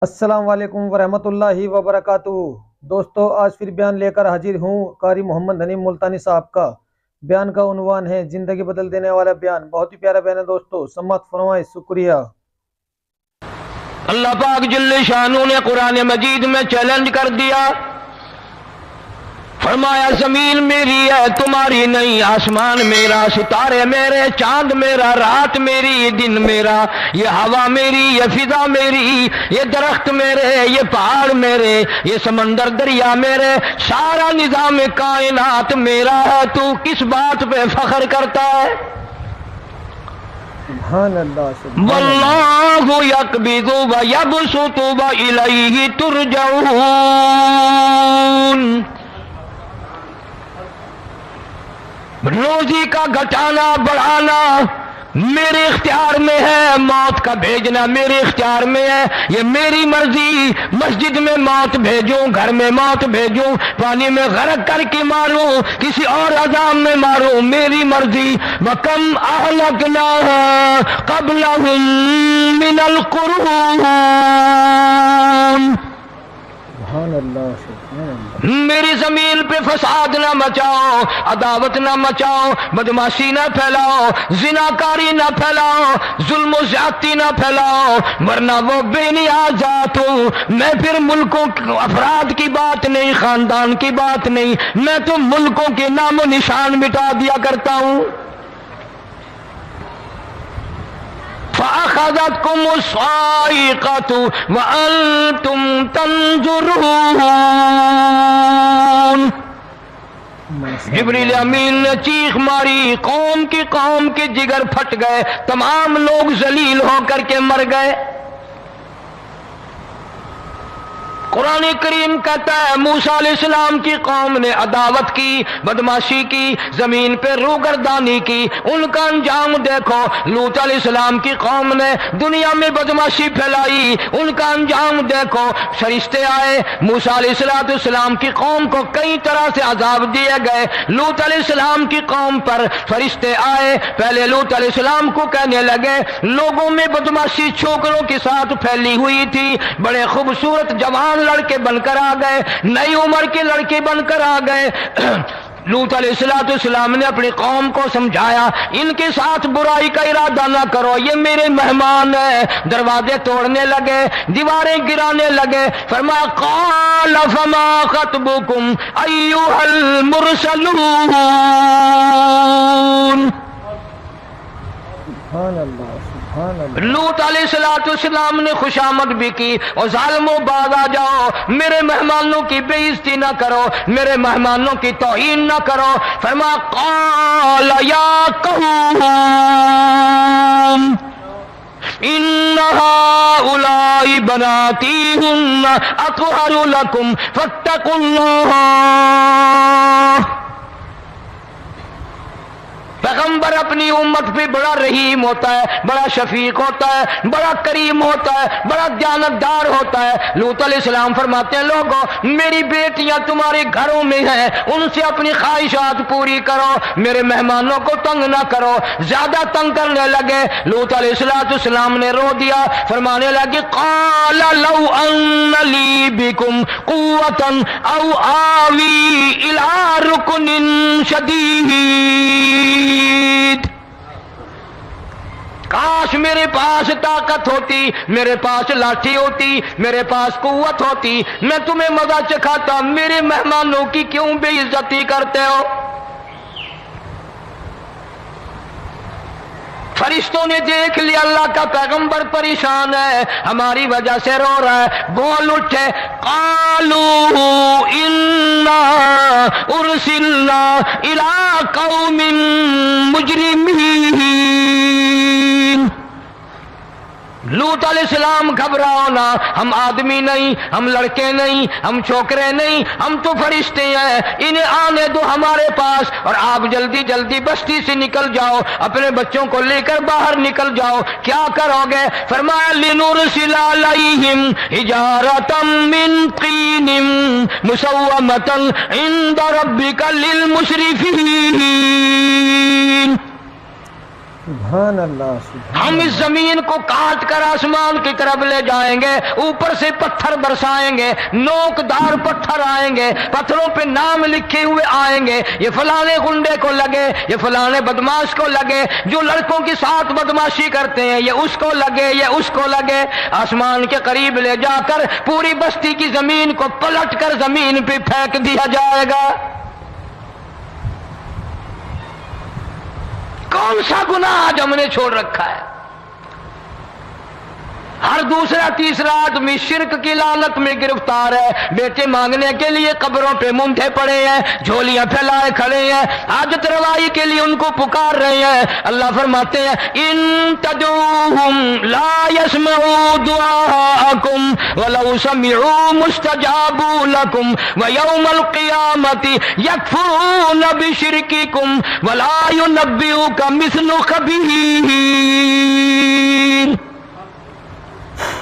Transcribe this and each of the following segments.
السلام علیکم ورحمۃ اللہ وبرکاتہ۔ دوستو، آج پھر بیان لے کر حاضر ہوں قاری محمد حنیم ملتانی صاحب کا۔ بیان کا عنوان ہے زندگی بدل دینے والا بیان۔ بہت ہی پیارا بیان ہے دوستو، سماعت فرمائے، شکریہ۔ اللہ پاک جل شانہ نے قرآن مجید میں چیلنج کر دیا، فرمایا زمین میری ہے تمہاری نہیں، آسمان میرا، ستارے میرے، چاند میرا، رات میری، دن میرا، یہ ہوا میری، یہ فضا میری، یہ درخت میرے، یہ پہاڑ میرے، یہ سمندر دریا میرے، سارا نظام کائنات میرا ہے، تو کس بات پہ فخر کرتا ہے؟ سبحان اللہ، سبحان واللہ یقبض ویبسط والیہ ترجعون۔ روزی کا گھٹانا بڑھانا میرے اختیار میں ہے، موت کا بھیجنا میرے اختیار میں ہے، یہ میری مرضی۔ مسجد میں موت بھیجوں، گھر میں موت بھیجوں، پانی میں غرق کر کے ماروں، کسی اور عذاب میں ماروں، میری مرضی۔ وَكَمْ أَهْلَكْنَا قَبْلَهُم مِّنَ الْقُرُونِ۔ سبحان اللہ، سبحان اللہ۔ میری زمین پہ فساد نہ مچاؤ، عداوت نہ مچاؤ، بدماشی نہ پھیلاؤ، زناکاری نہ پھیلاؤ، ظلم و زیادتی نہ پھیلاؤ، ورنہ وہ بے نیاز ذات ہوں۔ میں پھر ملکوں افراد کی بات نہیں، خاندان کی بات نہیں، میں تو ملکوں کے نام و نشان مٹا دیا کرتا ہوں۔ فَأَخَذَتْكُمُ الصَّاعِقَةُ وَأَنْتُمْ تَنْظُرُونَ۔ جبریل امین نے چیخ ماری، قوم کے جگر پھٹ گئے، تمام لوگ ذلیل ہو کر کے مر گئے۔ قرآن کریم کہتا ہے موسیٰ علیہ السلام کی قوم نے عداوت کی، بدماشی کی، زمین پہ روگردانی کی، ان کا انجام دیکھو۔ لوط علیہ السلام کی قوم نے دنیا میں بدماشی پھیلائی، ان کا انجام دیکھو۔ فرشتے آئے، موسیٰ علیہ السلام کی قوم کو کئی طرح سے عذاب دیے گئے۔ لوط علیہ السلام کی قوم پر فرشتے آئے، پہلے لوط علیہ السلام کو کہنے لگے، لوگوں میں بدماشی چھوکروں کے ساتھ پھیلی ہوئی تھی، بڑے خوبصورت جوان لڑکے بن کر آ گئے، نئی عمر کے لڑکے بن کر آ گئے۔ لوط علیہ السلام نے اپنی قوم کو سمجھایا، ان کے ساتھ برائی کا ارادہ نہ کرو، یہ میرے مہمان ہیں۔ دروازے توڑنے لگے، دیواریں گرانے لگے، فرمایا قال فما خطبكم ایھا المرسلون۔ سبحان اللہ، سبحان اللہ۔ لوط علیہ السلام نے خوشامد بھی کی، اور ظالموں باز آ جاؤ، میرے مہمانوں کی بے عزتی نہ کرو، میرے مہمانوں کی توہین نہ کرو۔ فرمایا قال یا قوم ان هؤلاء بناتی ہن اطہر لکم فاتقوا اللہ۔ پیغمبر اپنی امت پہ بڑا رحیم ہوتا ہے، بڑا شفیق ہوتا ہے، بڑا کریم ہوتا ہے، بڑا دیانتدار ہوتا ہے۔ لوط علیہ السلام فرماتے ہیں لوگوں، میری بیٹیاں تمہارے گھروں میں ہیں، ان سے اپنی خواہشات پوری کرو، میرے مہمانوں کو تنگ نہ کرو۔ زیادہ تنگ کرنے لگے، لوط علیہ السلام نے رو دیا، فرمانے لگے قال لو ان لی بکم قوة او آوی الی رکن شدید۔ کاش میرے پاس طاقت ہوتی، میرے پاس لاٹھی ہوتی، میرے پاس قوت ہوتی، میں تمہیں مزہ چکھاتا، میرے مہمانوں کی کیوں بے عزتی کرتے ہو؟ فرشتوں نے دیکھ لیا اللہ کا پیغمبر پریشان ہے، ہماری وجہ سے رو رہا ہے، بول اٹھے قالوا انا ارسلنا الی قوم مجرمین۔ لوط علیہ السلام گھبراؤ نہ، ہم آدمی نہیں، ہم لڑکے نہیں، ہم چھوکرے نہیں، ہم تو فرشتے ہیں، انہیں آنے دو ہمارے پاس، اور آپ جلدی جلدی بستی سے نکل جاؤ، اپنے بچوں کو لے کر باہر نکل جاؤ۔ کیا کرو گے؟ فرمایا لنرسل علیہم حجارۃ من طین مسومۃ عند ربک للمسرفین۔ سبحان اللہ سبحان ہم اس زمین کو کاٹ کر آسمان کی طرف لے جائیں گے، اوپر سے پتھر برسائیں گے، نوکدار پتھر آئیں گے، پتھروں پہ نام لکھے ہوئے آئیں گے، یہ فلانے گنڈے کو لگے، یہ فلانے بدماش کو لگے، جو لڑکوں کے ساتھ بدماشی کرتے ہیں یہ اس کو لگے، یہ اس کو لگے۔ آسمان کے قریب لے جا کر پوری بستی کی زمین کو پلٹ کر زمین پہ پھینک دیا جائے گا۔ کون سا گناہ آج ہم نے چھوڑ رکھا ہے؟ ہر دوسرا تیسرا آدمی شرک کی لعنت میں گرفتار ہے، بیٹے مانگنے کے لیے قبروں پہ منڈے پڑے ہیں، جھولیاں پھیلائے کھڑے ہیں، حاجت روائی کے لیے ان کو پکار رہے ہیں۔ اللہ فرماتے ہیں ان تدعوہم لا يسمعوا دعاءکم ولو سمعوا مستجابوا لکم ویوم القیامت یکفرون بشرککم ولا ینبئک مثل خبیر۔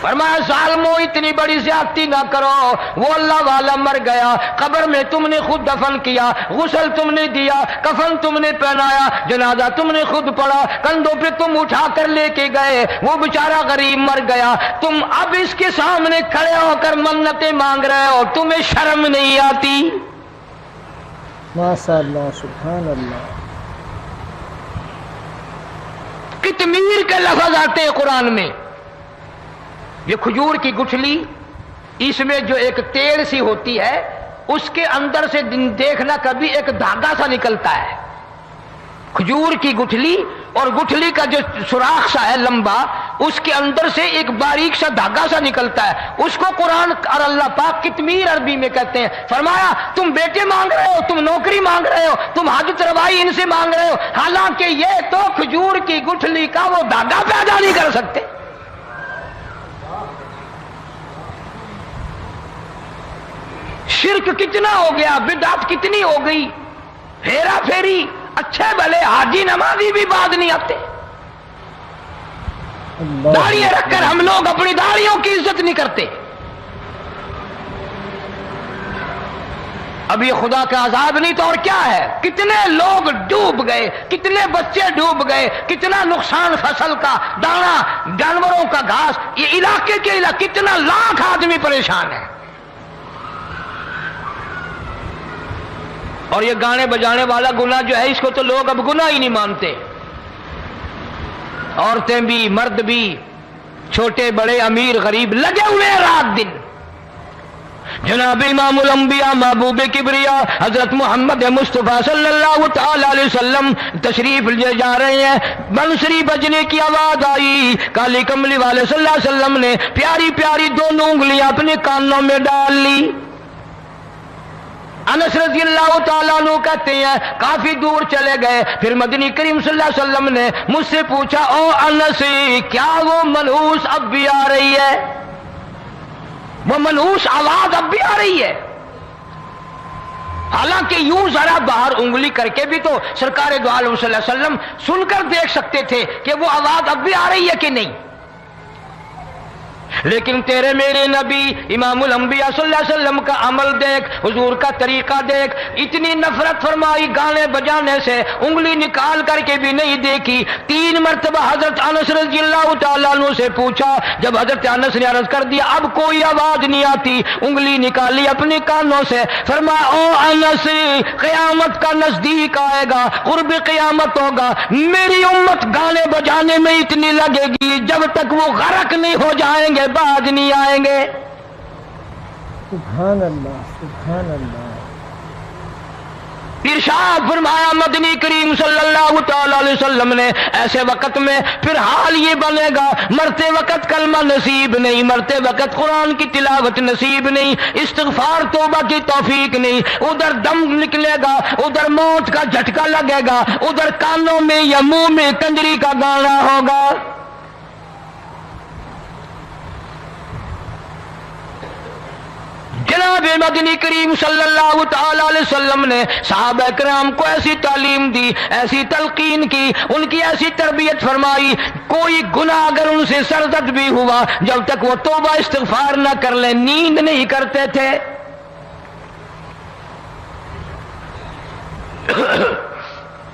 فرمایا ظالمو اتنی بڑی زیادتی نہ کرو، وہ اللہ والا مر گیا، قبر میں تم نے خود دفن کیا، غسل تم نے دیا، کفن تم نے پہنایا، جنازہ تم نے خود پڑھا، کندھوں پہ تم اٹھا کر لے کے گئے، وہ بیچارہ غریب مر گیا، تم اب اس کے سامنے کھڑے ہو کر منتیں مانگ رہے ہو، تمہیں شرم نہیں آتی؟ ماشاء اللہ سبحان اللہ۔ قطمیر کے لفظ آتے ہیں قرآن میں۔ یہ کھجور کی گٹھلی، اس میں جو ایک تیل سی ہوتی ہے، اس کے اندر سے دیکھنا کبھی ایک دھاگا سا نکلتا ہے۔ کھجور کی گٹھلی اور گٹھلی کا جو سوراخ سا ہے لمبا، اس کے اندر سے ایک باریک سا دھاگا سا نکلتا ہے، اس کو قرآن اور اللہ پاک قطمیر عربی میں کہتے ہیں۔ فرمایا تم بیٹے مانگ رہے ہو، تم نوکری مانگ رہے ہو، تم حاجت روائی ان سے مانگ رہے ہو، حالانکہ یہ تو کھجور کی گٹھلی کا وہ دھاگا پیدا نہیں کر سکتے۔ شرک کتنا ہو گیا، بدعت کتنی ہو گئی، ہیرا پھیری، اچھے بھلے حاجی نمازی بھی بعد نہیں آتے۔ داڑھی رکھ کر ہم لوگ اپنی داڑھیوں کی عزت نہیں کرتے۔ اب یہ خدا کا عذاب نہیں تو اور کیا ہے؟ کتنے لوگ ڈوب گئے، کتنے بچے ڈوب گئے، کتنا نقصان فصل کا، دانا، جانوروں کا گھاس، یہ علاقے کے علاقے کتنا لاکھ آدمی پریشان ہے۔ اور یہ گانے بجانے والا گناہ جو ہے، اس کو تو لوگ اب گناہ ہی نہیں مانتے۔ عورتیں بھی، مرد بھی، چھوٹے بڑے، امیر غریب لگے ہوئے ہیں رات دن۔ جناب امام الانبیاء محبوب کبریا حضرت محمد مصطفیٰ صلی اللہ تعالی علیہ وسلم تشریف لے جا رہے ہیں، بنسری بجنے کی آواز آئی، کالی کملی والے صلی اللہ علیہ وسلم نے پیاری پیاری دونوں انگلیاں اپنے کانوں میں ڈال لی۔ انس رضی اللہ تعالیٰ عنہ کہتے ہیں کافی دور چلے گئے، پھر مدنی کریم صلی اللہ علیہ وسلم نے مجھ سے پوچھا او انس، کیا وہ منحوس اب بھی آ رہی ہے؟ وہ منحوس آواز اب بھی آ رہی ہے؟ حالانکہ یوں ذرا باہر انگلی کر کے بھی تو سرکار دو عالم صلی اللہ علیہ وسلم سن کر دیکھ سکتے تھے کہ وہ آواز اب بھی آ رہی ہے کہ نہیں۔ لیکن تیرے میرے نبی امام الانبیاء صلی اللہ علیہ وسلم کا عمل دیکھ، حضور کا طریقہ دیکھ، اتنی نفرت فرمائی گانے بجانے سے، انگلی نکال کر کے بھی نہیں دیکھی۔ 3 مرتبہ حضرت انس رضی اللہ تعالیٰ عنہ سے پوچھا، جب حضرت انس نے عرض کر دیا اب کوئی آواز نہیں آتی، انگلی نکالی اپنے کانوں سے، فرمایا او انس، قیامت کا نزدیک آئے گا، قرب قیامت ہوگا، میری امت گانے بجانے میں اتنی لگے گی جب تک وہ غرق نہیں ہو جائیں گے بعد نہیں آئیں گے۔ سبحان اللہ سبحان اللہ۔ ارشاد فرمایا مدنی کریم صلی اللہ تعالی علیہ وسلم نے ایسے وقت میں پھر حال یہ بنے گا، مرتے وقت کلمہ نصیب نہیں، مرتے وقت قرآن کی تلاوت نصیب نہیں، استغفار توبہ کی توفیق نہیں، ادھر دم نکلے گا، ادھر موت کا جھٹکا لگے گا، ادھر کانوں میں یا منہ میں کنجری کا گانا ہوگا۔ جناب مدنی کریم صلی اللہ تعالی علیہ وسلم نے صحابہ کرام کو ایسی تعلیم دی، ایسی تلقین کی، ان کی ایسی تربیت فرمائی، کوئی گناہ اگر ان سے سرزد بھی ہوا جب تک وہ توبہ استغفار نہ کر لیں نیند نہیں کرتے تھے۔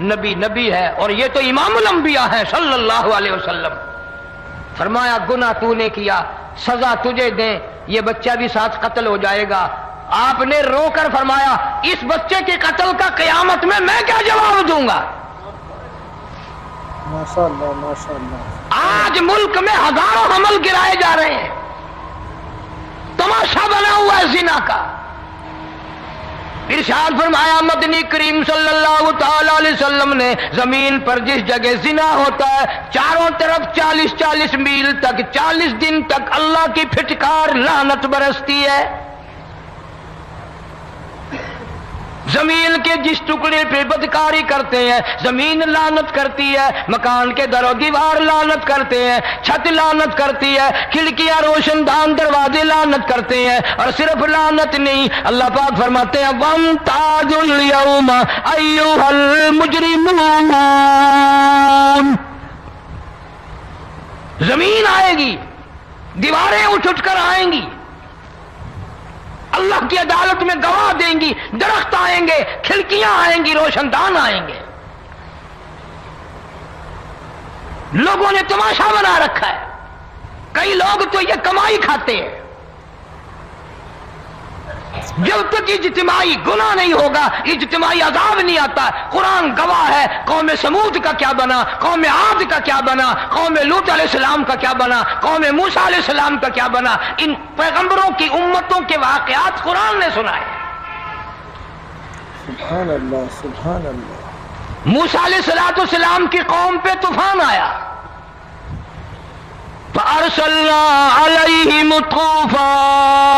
نبی ہے اور یہ تو امام الانبیاء ہے صلی اللہ علیہ وسلم. فرمایا گناہ تو نے کیا، سزا تجھے دیں، یہ بچہ بھی ساتھ قتل ہو جائے گا. آپ نے رو کر فرمایا اس بچے کے قتل کا قیامت میں کیا جواب دوں گا؟ ماشاءاللہ ماشاءاللہ. آج ملک میں ہزاروں حمل گرائے جا رہے ہیں، تماشا بنا ہوا ہے زنا کا. ارشاد فرمایا مدنی کریم صلی اللہ تعالی علیہ وسلم نے زمین پر جس جگہ زنا ہوتا ہے چاروں طرف 40 میل تک 40 دن تک اللہ کی پھٹکار لعنت برستی ہے. زمین کے جس ٹکڑے پہ بدکاری کرتے ہیں زمین لعنت کرتی ہے، مکان کے در و دیوار لعنت کرتے ہیں، چھت لعنت کرتی ہے، کھڑکیاں روشن دان دروازے لعنت کرتے ہیں. اور صرف لعنت نہیں، اللہ پاک فرماتے ہیں وَامْتَازُوا الْيَوْمَ أَيُّهَا الْمُجْرِمُونَ. زمین آئے گی، دیواریں اٹھ کر آئیں گی، اللہ کی عدالت میں گواہ دیں گی، درخت آئیں گے، کھڑکیاں آئیں گی، روشن دان آئیں گے. لوگوں نے تماشا بنا رکھا ہے. کئی لوگ تو یہ کمائی کھاتے ہیں. جب تک اجتماعی گناہ نہیں ہوگا اجتماعی عذاب نہیں آتا. قرآن گواہ ہے، قوم سمود کا کیا بنا، قوم عاد کا کیا بنا، قوم لوط علیہ السلام کا کیا بنا، قوم موسیٰ علیہ السلام کا کیا بنا. ان پیغمبروں کی امتوں کے واقعات قرآن نے سنائے. سبحان اللہ سبحان اللہ. موسیٰ علیہ السلام کی قوم پہ طوفان آیا، فَأَرْسَلْنَا عَلَيْهِمُ الطُّوفَانَ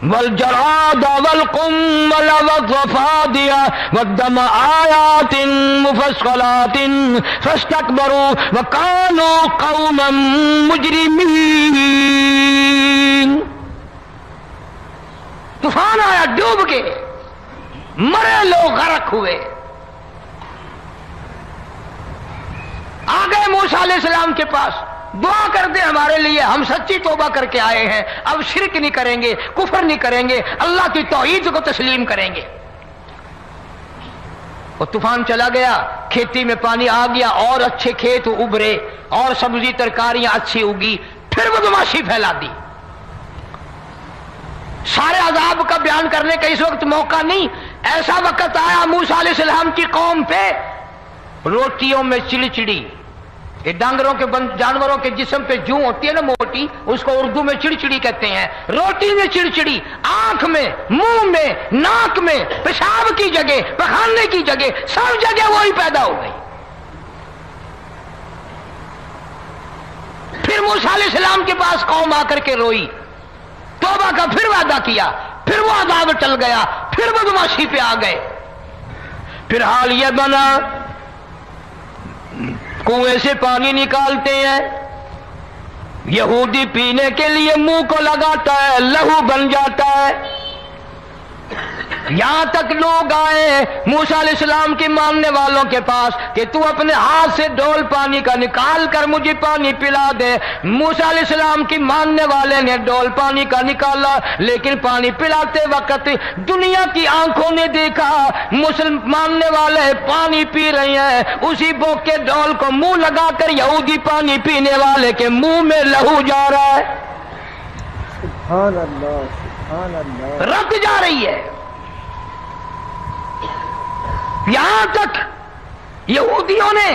والجراد والقمل والضفادع والدم آيات مفصلات فاستكبروا وكانوا قوما مجرمين. طوفان آیا، ڈوب گئے، مرے لوگ غرق ہوئے. آ گئے موسیٰ علیہ السلام کے پاس، دعا کر دے ہمارے لیے، ہم سچی توبہ کر کے آئے ہیں، اب شرک نہیں کریں گے، کفر نہیں کریں گے، اللہ کی توحید کو تسلیم کریں گے. وہ طوفان چلا گیا، کھیتی میں پانی آ گیا اور اچھے کھیت ابھرے اور سبزی ترکاریاں اچھی اگی. پھر بدماشی پھیلا دی. سارے عذاب کا بیان کرنے کا اس وقت موقع نہیں. ایسا وقت آیا موسیٰ علیہ السلام کی قوم پہ روٹیوں میں چڑچڑی. یہ ڈانگروں کے جانوروں کے جسم پہ جوں ہوتی ہے نا موٹی، اس کو اردو میں چڑچڑی کہتے ہیں. روٹی میں چڑچڑی، آنکھ میں، منہ میں، ناک میں، پیشاب کی جگہ، پخانے کی جگہ، سب جگہ وہی پیدا ہو گئی. پھر موسیٰ علیہ السلام کے پاس قوم آ کر کے روئی، توبہ کا پھر وعدہ کیا، پھر وہ عذاب ٹل گیا، پھر بدماشی پہ آ گئے. پھر حال یہ بنا کنویں سے پانی نکالتے ہیں، یہودی پینے کے لیے منہ کو لگاتا ہے، لہو بن جاتا ہے. یہاں تک لوگ آئے موسیٰ علیہ السلام کی ماننے والوں کے پاس کہ تو اپنے ہاتھ سے ڈول پانی کا نکال کر مجھے پانی پلا دے. موسیٰ علیہ السلام کی ماننے والے نے ڈول پانی کا نکالا، لیکن پانی پلاتے وقت دنیا کی آنکھوں نے دیکھا ماننے والے پانی پی رہے ہیں، اسی بوک کے ڈول کو منہ لگا کر یہودی پانی پینے والے کے منہ میں لہو جا رہا ہے. سبحان اللہ سبحان اللہ. رت جا رہی ہے. یہاں تک یہودیوں نے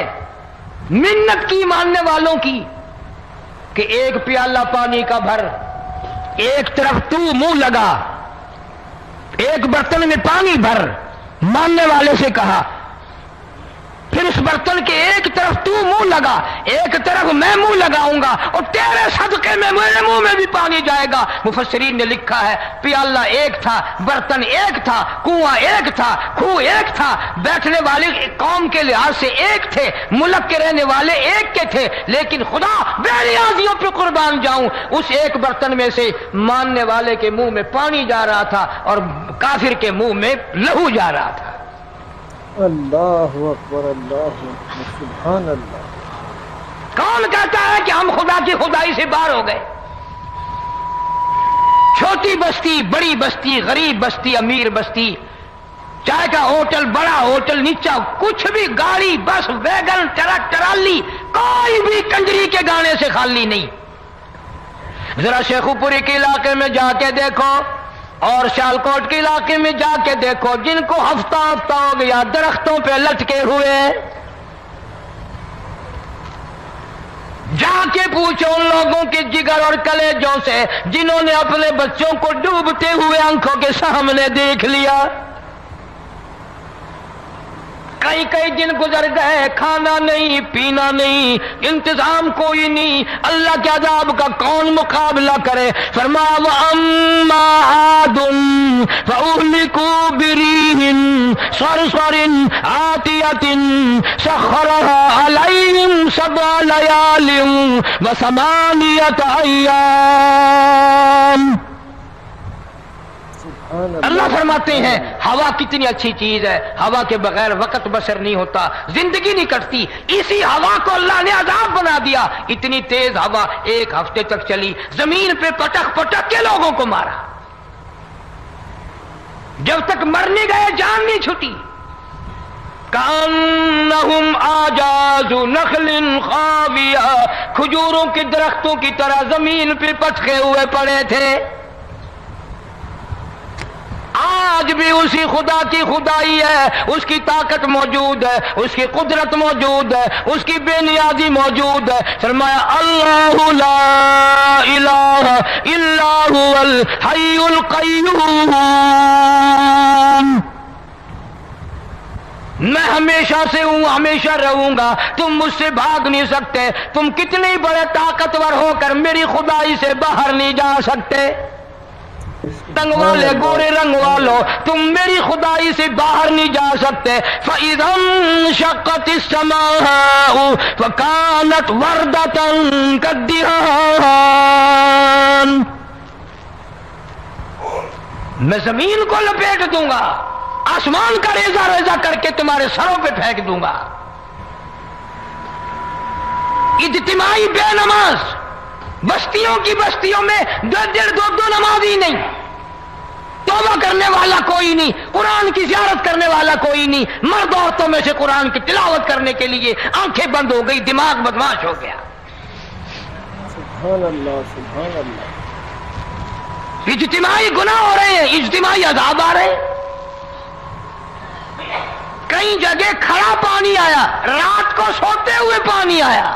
منت کی ماننے والوں کی کہ ایک پیالہ پانی کا بھر، ایک طرف تو منہ لگا، ایک برتن میں پانی بھر. ماننے والے سے کہا، پھر اس برتن کے ایک طرف تو منہ لگا، ایک طرف میں منہ لگاؤں گا اور تیرے صدقے میں میرے منہ میں بھی پانی جائے گا. مفسرین نے لکھا ہے پیالہ ایک تھا، برتن ایک تھا، کنواں ایک تھا، کھو ایک تھا، بیٹھنے والے قوم کے لحاظ سے ایک تھے، ملک کے رہنے والے ایک کے تھے، لیکن خدا بے نیازیوں پہ قربان جاؤں اس ایک برتن میں سے ماننے والے کے منہ میں پانی جا رہا تھا اور کافر کے منہ میں لہو جا رہا تھا. اللہ اکبر اللہ اکبر سبحان اللہ. کون کہتا ہے کہ ہم خدا کی خدائی سے باہر ہو گئے؟ چھوٹی بستی، بڑی بستی، غریب بستی، امیر بستی، چائے کا ہوٹل، بڑا ہوٹل، نیچا کچھ بھی، گاڑی، بس، ویگن، ٹرک، ٹرالی، کوئی بھی کنجری کے گانے سے خالی نہیں۔ ذرا شیخو پوری کے علاقے میں جا کے دیکھو اور سیالکوٹ کے علاقے میں جا کے دیکھو، جن کو ہفتہ ہفتہ ہو گیا درختوں پہ لٹکے ہوئے، جا کے پوچھو ان لوگوں کے جگر اور کلیجوں سے جنہوں نے اپنے بچوں کو ڈوبتے ہوئے آنکھوں کے سامنے دیکھ لیا۔ کئی کئی دن گزر گئے، کھانا نہیں، پینا نہیں، انتظام کوئی نہیں، اللہ کے عذاب کا کون مقابلہ کرے؟ فرمایا وَأَمَّا عَادٌ فَأُهْلِكُوا بِرِيحٍ صَرْصَرٍ عَاتِيَةٍ سَخَّرَهَا عَلَيْهِمْ 7 لَيَالٍ و8 أَيَّامٍ۔ اللہ فرماتے ہیں ہوا کتنی اچھی چیز ہے، ہوا کے بغیر وقت بسر نہیں ہوتا، زندگی نہیں کٹتی، اسی ہوا کو اللہ نے عذاب بنا دیا۔ اتنی تیز ہوا 1 ہفتے تک چلی، زمین پہ پٹک پٹک کے لوگوں کو مارا، جب تک مر نہیں گئے جان نہیں چھٹی۔ کأنہم اعجاز نخل خاویہ، کھجوروں کے درختوں کی طرح زمین پہ پٹکے ہوئے پڑے تھے۔ آج بھی اسی خدا کی خدائی ہے، اس کی طاقت موجود ہے، اس کی قدرت موجود ہے، اس کی بے نیازی موجود ہے۔ فرمایا اللہ لا الہ الا هو الحی القیوم، میں ہمیشہ سے ہوں، ہمیشہ رہوں گا، تم مجھ سے بھاگ نہیں سکتے، تم کتنے بڑے طاقتور ہو کر میری خدائی سے باہر نہیں جا سکتے، تنگ والے گورے رنگ والو تم میری خدائی سے باہر نہیں جا سکتے۔ فَإِذَا انشَقَّتِ السَّمَاءُ فَكَانَتْ وَرْدَةً كَالدِّهَانِ، میں زمین کو لپیٹ دوں گا، آسمان کا ریزہ ریزہ کر کے تمہارے سروں پہ پھینک دوں گا۔ اجتماعی بے نماز، بستیوں کی بستیوں میں 2 نمازی نہیں، توبہ کرنے والا کوئی نہیں، قرآن کی زیارت کرنے والا کوئی نہیں، مرد عورتوں میں سے قرآن کی تلاوت کرنے کے لیے آنکھیں بند ہو گئی، دماغ بدماش ہو گیا۔ سبحان اللہ، سبحان اللہ۔ اجتماعی گناہ ہو رہے ہیں، اجتماعی عذاب آ رہے ہیں۔ کئی جگہ کھڑا پانی آیا، رات کو سوتے ہوئے پانی آیا۔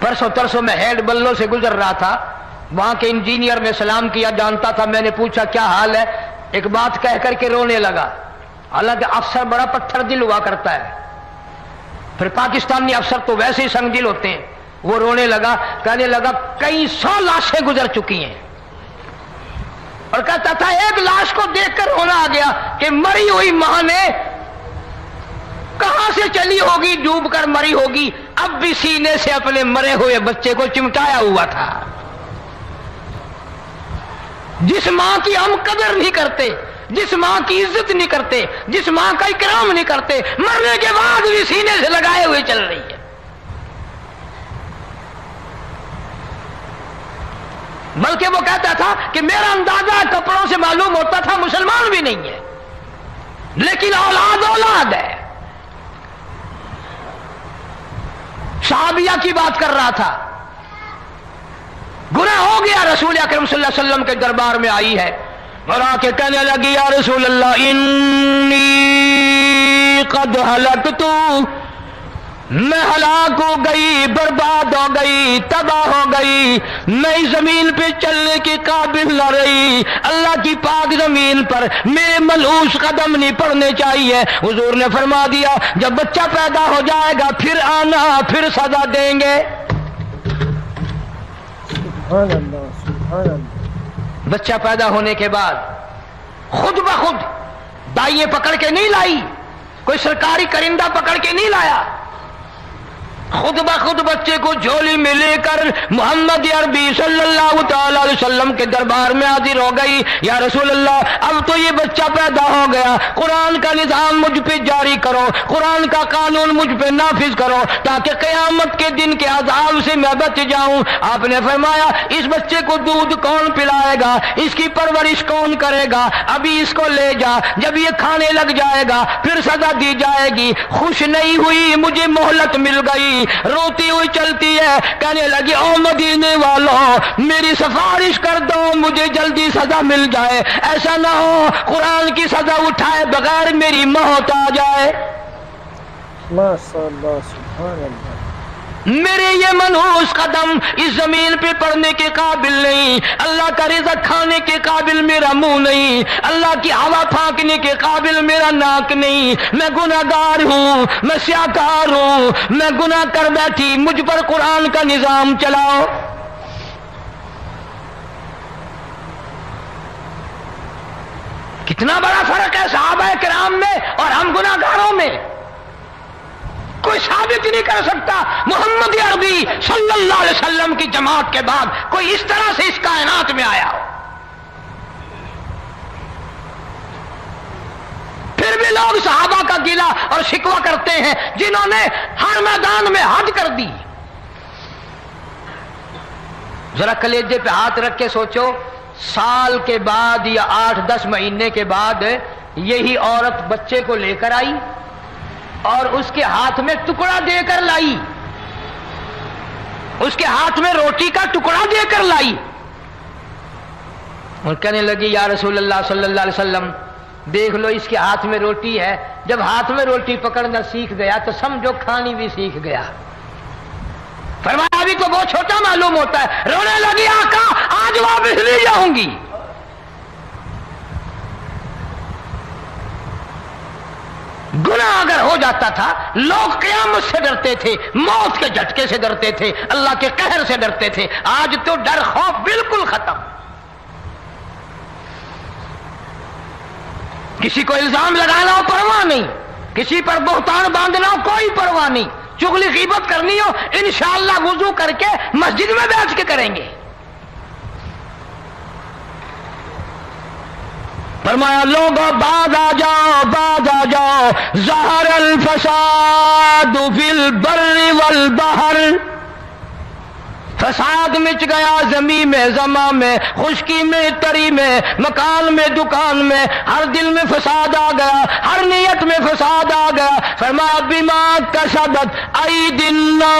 پرسوں ترسوں میں ہیڈ بلوں سے گزر رہا تھا، وہاں کے انجینئر نے سلام کیا، جانتا تھا، میں نے پوچھا کیا حال ہے، ایک بات کہہ کر کے رونے لگا، حالانکہ افسر بڑا پتھر دل ہوا کرتا ہے، پھر پاکستانی افسر تو ویسے ہی سنگ دل ہوتے ہیں، وہ رونے لگا، کہنے لگا کئی 100 لاشیں گزر چکی ہیں، اور کہتا تھا ایک لاش کو دیکھ کر رونا آ گیا کہ مری ہوئی ماں نے کہاں سے چلی ہوگی، ڈوب کر مری ہوگی، اب بھی سینے سے اپنے مرے ہوئے بچے کو چمٹایا ہوا تھا۔ جس ماں کی ہم قدر نہیں کرتے، جس ماں کی عزت نہیں کرتے، جس ماں کا اکرام نہیں کرتے، مرنے کے بعد بھی سینے سے لگائے ہوئے چل رہی ہے۔ بلکہ وہ کہتا تھا کہ میرا اندازہ کپڑوں سے معلوم ہوتا تھا مسلمان بھی نہیں ہے، لیکن اولاد اولاد ہے۔ صحابیہ کی بات کر رہا تھا، گناہ ہو گیا، رسول اکرم صلی اللہ علیہ وسلم کے دربار میں آئی ہے اور آ کے کہنے لگی یا رسول اللہ انی قد ہلکت، میں ہلاک ہو گئی، برباد ہو گئی، تباہ ہو گئی، میں اس زمین پہ چلنے کے قابل نہ رہی، اللہ کی پاک زمین پر میرے ملعوس قدم نہیں پڑنے چاہیے۔ حضور نے فرما دیا جب بچہ پیدا ہو جائے گا پھر آنا، پھر سزا دیں گے۔ سبحان اللہ، سبحان اللہ۔ بچہ پیدا ہونے کے بعد خود بخود دائیں پکڑ کے نہیں لائی، کوئی سرکاری کرندہ پکڑ کے نہیں لایا، خود بخود بچے کو جھولی میں لے کر محمد عربی صلی اللہ تعالی علیہ وسلم کے دربار میں حاضر ہو گئی. یا رسول اللہ اب تو یہ بچہ پیدا ہو گیا, قرآن کا نظام مجھ پہ جاری کرو, قرآن کا قانون مجھ پہ نافذ کرو تاکہ قیامت کے دن کے عذاب سے میں بچ جاؤں. آپ نے فرمایا اس بچے کو دودھ کون پلائے گا, اس کی پرورش کون کرے گا, ابھی اس کو لے جا, جب یہ کھانے لگ جائے گا پھر سزا دی جائے گی. خوش نہیں ہوئی, مجھے مہلت مل گئی, روتی ہوئی چلتی ہے, کہنے لگی او مدینے والوں میری سفارش کر دو مجھے جلدی سزا مل جائے, ایسا نہ ہو قرآن کی سزا اٹھائے بغیر میری موت آ جائے. ماشاء اللہ, سبحان اللہ. میرے یہ منحوس قدم اس زمین پہ پڑنے کے قابل نہیں, اللہ کا رزق کھانے کے قابل میرا منہ نہیں, اللہ کی ہوا پھانکنے کے قابل میرا ناک نہیں, میں گناہگار ہوں, میں سیاکار ہوں, میں گناہ کر بیٹھی, مجھ پر قرآن کا نظام چلاؤ. کتنا بڑا فرق ہے صحابہ کرام میں اور ہم گناہگاروں میں. کوئی ثابت نہیں کر سکتا محمد عربی صلی اللہ علیہ وسلم کی جماعت کے بعد کوئی اس طرح سے اس کائنات میں آیا ہو. پھر بھی لوگ صحابہ کا گلہ اور شکوہ کرتے ہیں جنہوں نے ہر میدان میں حد کر دی. ذرا کلیجے پہ ہاتھ رکھ کے سوچو, سال کے بعد یا 8-10 مہینے کے بعد یہی عورت بچے کو لے کر آئی اور اس کے ہاتھ میں ٹکڑا دے کر لائی, اس کے ہاتھ میں روٹی کا ٹکڑا دے کر لائی اور کہنے لگی یا رسول اللہ صلی اللہ علیہ وسلم دیکھ لو اس کے ہاتھ میں روٹی ہے, جب ہاتھ میں روٹی پکڑنا سیکھ گیا تو سمجھو کھانی بھی سیکھ گیا. فرمایا ابھی تو بہت چھوٹا معلوم ہوتا ہے. رونے لگی آقا آج واپس لے جاؤں گی. گناہ اگر ہو جاتا تھا لوگ قیامت سے ڈرتے تھے, موت کے جھٹکے سے ڈرتے تھے, اللہ کے قہر سے ڈرتے تھے. آج تو ڈر خوف بالکل ختم. کسی کو الزام لگانا ہو پرواہ نہیں, کسی پر بہتان باندھنا ہو کوئی پرواہ نہیں, چغلی غیبت کرنی ہو انشاءاللہ وضو کر کے مسجد میں بیٹھ کے کریں گے. فرمایا لوگوں بعد آ جاؤ, بعد آ جاؤ, ظہر الفساد فی البر والبحر, فساد مچ گیا زمین میں, زماں میں, خشکی میں, تری میں, مکان میں, دکان میں, ہر دل میں فساد آ گیا, ہر نیت میں فساد آ گیا. فرمایا بما کسبت ایدی الناس.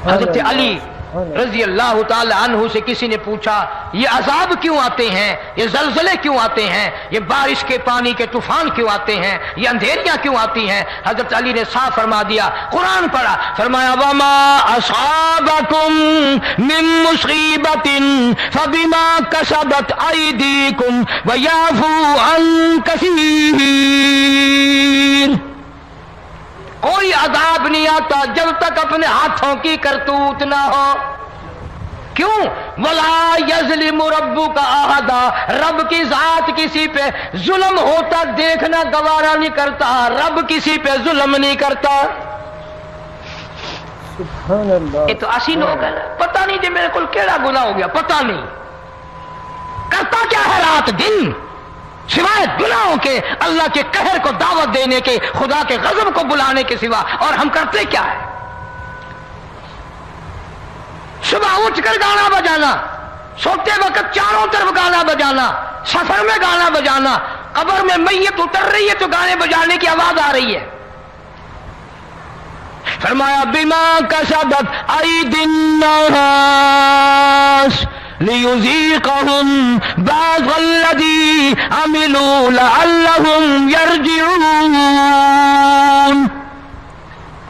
حضرت علی رضی اللہ تعالی عنہ سے کسی نے پوچھا یہ عذاب کیوں آتے ہیں, یہ زلزلے کیوں آتے ہیں, یہ بارش کے پانی کے طوفان کیوں آتے ہیں, یہ اندھیریاں کیوں آتی ہیں؟ حضرت علی نے صاف فرما دیا, قرآن پڑھا, فرمایا وما اصابکم من مصیبت فبما کسبت ایدیکم ویعفو عن کثیر. کوئی عذاب نہیں آتا جب تک اپنے ہاتھوں کی کرتوت نہ ہو. کیوں؟ ولا یظلم ربک احدا, رب کی ذات کسی پہ ظلم ہوتا دیکھنا گوارا نہیں کرتا, رب کسی پہ ظلم نہیں کرتا. سبحان اللہ. یہ تو اسی لوگ ہیں, پتہ نہیں جی میرے کو کیڑا گناہ ہو گیا, پتہ نہیں کرتا کیا ہے رات دن سوائے گناہوں کے, اللہ کے قہر کو دعوت دینے کے, خدا کے غضب کو بلانے کے سوا. اور ہم کرتے کیا ہے؟ صبح اٹھ کر گانا بجانا, سوتے وقت چاروں طرف گانا بجانا, سفر میں گانا بجانا, قبر میں میت اتر رہی ہے تو گانے بجانے کی آواز آ رہی ہے. فرمایا بما کسبت ایدی الناس لیذیقہم بعض الذی عملوا لعلہم یرجعون.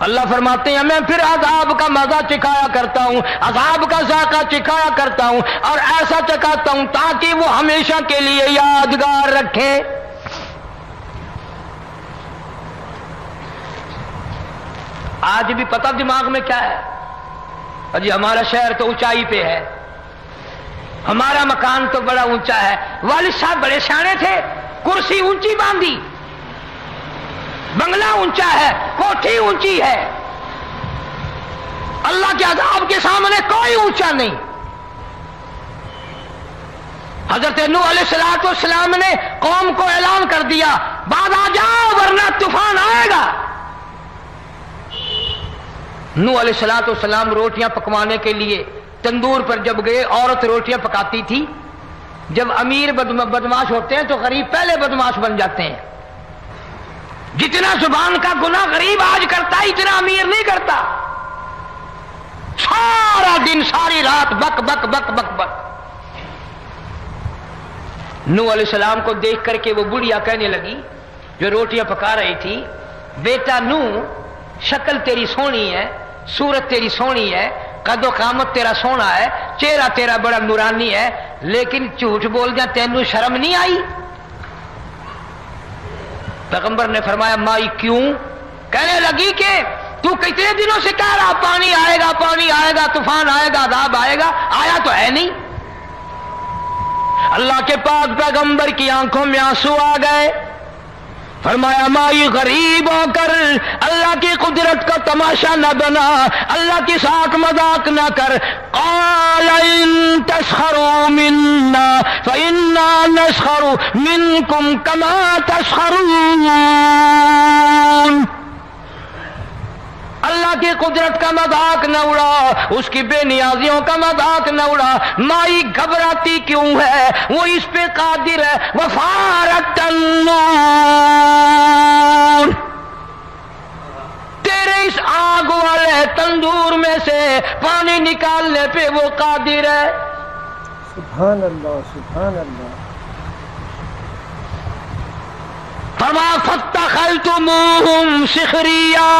اللہ فرماتے ہیں میں پھر عذاب کا مزہ چکھایا کرتا ہوں, عذاب کا ذائقہ چکھایا کرتا ہوں, اور ایسا چکھاتا ہوں تاکہ وہ ہمیشہ کے لیے یادگار رکھیں. آج بھی پتہ دماغ میں کیا ہے؟ جی ہمارا شہر تو اونچائی پہ ہے, ہمارا مکان تو بڑا اونچا ہے. والد صاحب بڑے سیانے تھے, کرسی اونچی باندھی, بنگلہ اونچا ہے، کوٹھی اونچی ہے، اللہ کے عذاب کے سامنے کوئی اونچا نہیں۔ حضرت نوح علیہ السلام نے قوم کو اعلان کر دیا بعد آ جاؤ ورنہ طوفان آئے گا۔ نوح علیہ السلام روٹیاں پکوانے کے لیے تندور پر جب گئے، عورت روٹیاں پکاتی تھی۔ جب امیر بدماش ہوتے ہیں تو غریب پہلے بدماش بن جاتے ہیں۔ جتنا زبان کا گناہ غریب آج کرتا ہے اتنا امیر نہیں کرتا۔ سارا دن ساری رات بک بک بک بک بک۔ نوح علیہ السلام کو دیکھ کر کے وہ بڑھیا کہنے لگی جو روٹیاں پکا رہی تھی، بیٹا نوح، شکل تیری سونی ہے، صورت تیری سونی ہے، قد و قامت تیرا سونا ہے، چہرہ تیرا بڑا نورانی ہے، لیکن جھوٹ بول جا تینوں شرم نہیں آئی؟ پیغمبر نے فرمایا مائی کیوں؟ کہنے لگی کہ تو کتنے دنوں سے کہہ رہا پانی آئے گا، پانی آئے گا، طوفان آئے گا، عذاب آئے گا، آیا تو ہے نہیں۔ اللہ کے پاک پیغمبر کی آنکھوں میں آنسو آ گئے۔ فرمایا مائی غریب ہو کر اللہ کی قدرت کا تماشا نہ بنا، اللہ کی ساتھ مذاق نہ کر۔ قال ان تسخروا منا فإنا نسخر منكم كما تسخرون۔ اللہ کی قدرت کا مذاق نہ اڑا، اس کی بے نیازیوں کا مذاق نہ اڑا۔ مائی گھبراتی کیوں ہے؟ وہ اس پہ قادر ہے۔ وفارت النور، تیرے اس آگ والے تندور میں سے پانی نکالنے پہ وہ قادر ہے۔ سبحان اللہ، سبحان اللہ۔ فما فاتخذتموہم سخریا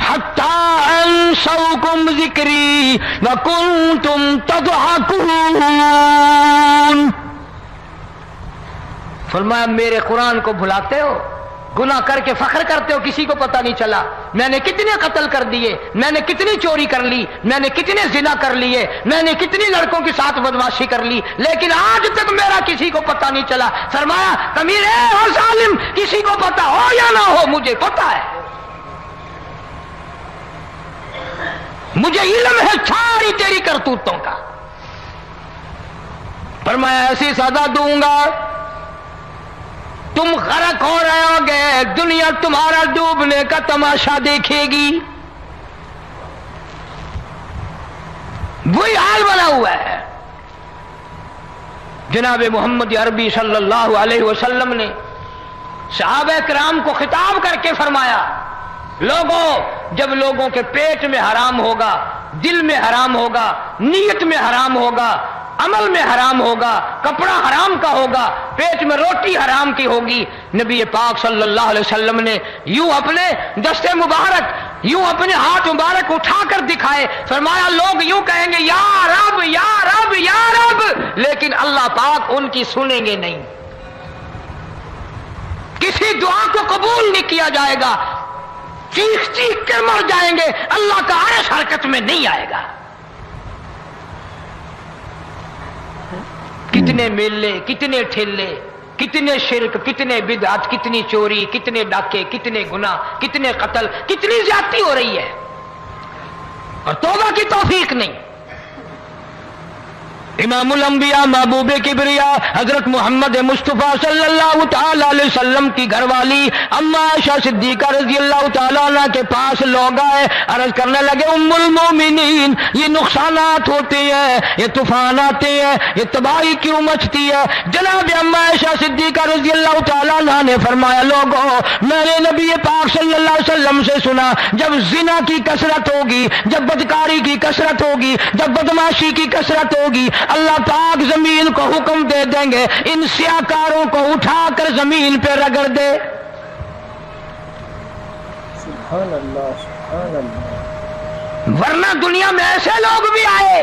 حتی انسوکم ذکری وکنتم تضحکون۔ فرمایا میرے قرآن کو بھلاتے ہو، گناہ کر کے فخر کرتے ہو، کسی کو پتہ نہیں چلا میں نے کتنے قتل کر دیے، میں نے کتنی چوری کر لی، میں نے کتنے زنا کر لیے، میں نے کتنی لڑکوں کے ساتھ بدماشی کر لی، لیکن آج تک میرا کسی کو پتہ نہیں چلا۔ فرمایا کمینے اور ظالم، کسی کو پتہ ہو یا نہ ہو مجھے پتہ ہے، مجھے علم ہے ساری تیری کرتوتوں کا۔ فرمایا ایسی سزا دوں گا تم غرق ہو رہے ہوگے، دنیا تمہارا ڈوبنے کا تماشا دیکھے گی۔ وہی حال بنا ہوا ہے۔ جناب محمد عربی صلی اللہ علیہ وسلم نے صحابہ کرام کو خطاب کر کے فرمایا لوگوں، جب لوگوں کے پیٹ میں حرام ہوگا، دل میں حرام ہوگا، نیت میں حرام ہوگا، عمل میں حرام ہوگا، کپڑا حرام کا ہوگا، پیٹ میں روٹی حرام کی ہوگی، نبی پاک صلی اللہ علیہ وسلم نے یوں اپنے دست مبارک، یوں اپنے ہاتھ مبارک اٹھا کر دکھائے۔ فرمایا لوگ یوں کہیں گے یا رب یا رب یا رب، لیکن اللہ پاک ان کی سنیں گے نہیں، کسی دعا کو قبول نہیں کیا جائے گا، چیخ چیخ کر مر جائیں گے، اللہ کا عرش حرکت میں نہیں آئے گا۔ کتنے میلے، کتنے ٹھیلے، کتنے شرک، کتنے بدعت، کتنی چوری، کتنے ڈاکے، کتنے گناہ، کتنے قتل، کتنی زیادتی ہو رہی ہے اور توبہ کی توفیق نہیں۔ امام الانبیاء محبوب کبریا حضرت محمد مصطفیٰ صلی اللہ تعالی علیہ وسلم کی گھر والی اما عائشہ صدیقہ رضی اللہ تعالیٰ عنہ کے پاس لوگ آئے، عرض کرنے لگے ام المومنین یہ نقصانات ہوتے ہیں، یہ طوفان آتے ہیں، یہ تباہی کیوں مچتی ہے؟ جناب اما عائشہ صدیقہ رضی اللہ تعالیٰ عنہ نے فرمایا لوگوں، میں نے نبی پاک صلی اللہ علیہ وسلم سے سنا جب زنا کی کثرت ہوگی، جب بدکاری کی کثرت ہوگی، جب بدماشی کی کثرت ہوگی، اللہ پاک زمین کو حکم دے دیں گے ان سیاکاروں کو اٹھا کر زمین پہ رگڑ دے۔ سبحان اللہ، سبحان اللہ۔ ورنہ دنیا میں ایسے لوگ بھی آئے